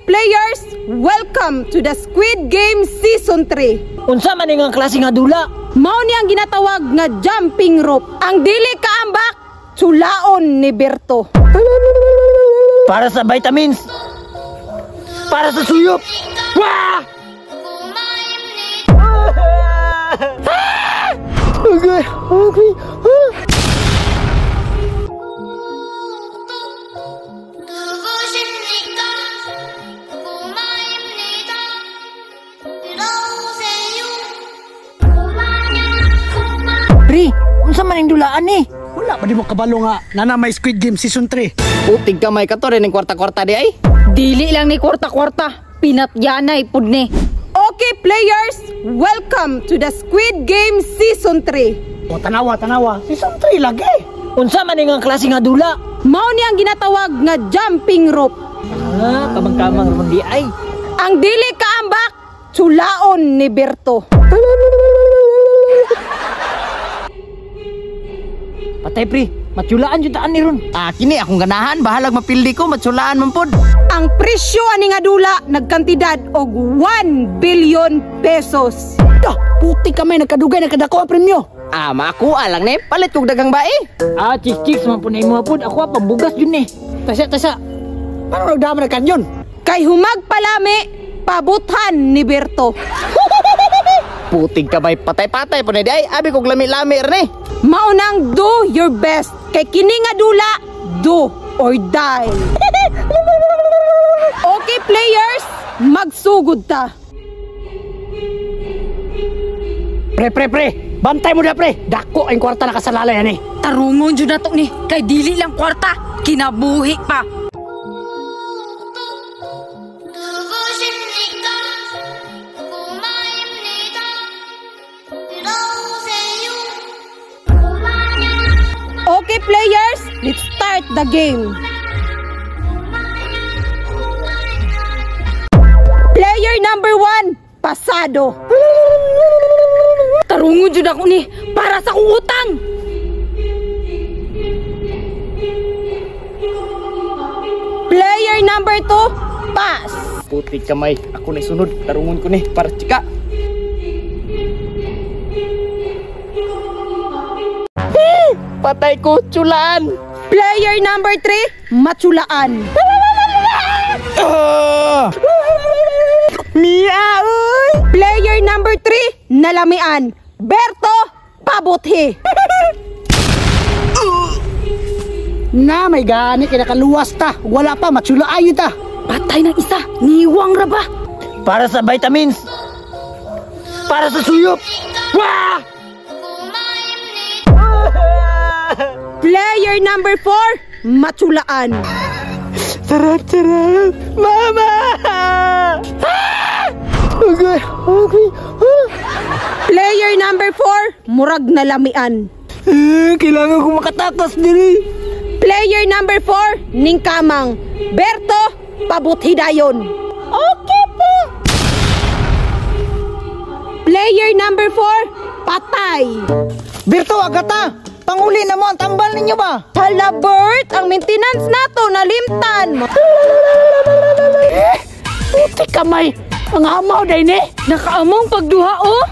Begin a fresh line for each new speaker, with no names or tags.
players, welcome to the Squid Game Season 3.
Unsa man nga klase nga dula?
Mao ni ang ginatawag nga jumping rope. Ang dili kaambak, tsulaon ni Berto.
Para sa vitamins. Para sa suyop. Wah! Okay.
Pri, unsa man ang dulaan ni?
Wala pa di mo kabalo nga nana may Squid Game Season 3.
Putig ka may kato rin ng kwarta-kwarta di ay.
Dili lang ni kwarta-kwarta, pinatyanay pud ni. Okay players, welcome to the Squid Game Season 3.
O tanawa. Season 3 lagi.
Unsa man nga klase nga dula?
Mao ni ang ginatawag nga jumping rope.
Kamang-kamang ron di ay.
Ang dili kaambak, tsulaon ni Berto.
Patay pre, matsulaan jud taan ni ron.
Kini akong ganahan, bahalag mapildi ko, matsulaan man pod.
Ang presyo ani nga dula nagkantidad og 1 billion pesos.
Dah, puti kami nagkadugay nagkadako ang premyo.
Makuha lang ni, palit kog dagang bae.
Chicks man po na imo pod. Ako pambugas jud ni.
Tasa. Paano nagdama na kanyon?
Kay humag palami, pabuthan ni Berto.
Putig ka bay, patay-patay po na di ay. Abi kog lami-lami rin eh.
Maunang do your best. Kay kini nga dula, do or die. Okay players, magsugod ta.
Pre. Bantay mo na pre. Dako ang kwarta nakasalalay yan eh.
Tarungon jud nato ni, kay dili lang kwarta, kinabuhi pa. Okay players, let's start the game. Player number 1, pasado. Tarungon jud ako ni para sa kong utang. Player number 2, pass.
Putig ka may, ako na sunod. Tarungon ko ni para chika.
Patay ko, tsulaan.
Player number 3, matsulaan.
Mia, uy!
Player number 3, nalamian. Berto, pabuthi.
Na may gani kinakaluwas ta. Wala pa matsulaayo ta.
Patay ng isa, niwang ra ba?
Para sa vitamins. Para sa suyop. Wah!
Player number 4, matsulaan.
Sarap. Mama! Okay.
Player number 4, murag nalamian.
Kailangan ko makatakas diri.
Player number 4, ningkamang. Berto, pabuthi dayon. Okay po. Player number 4, patay.
Berto, agata! Panguli na mo ang tambal ninyo ba?
Hala Bert, ang maintenance nato nalimtan.
Puti kamay. Ang amaw day ni.
Nakaamong pagduha oh.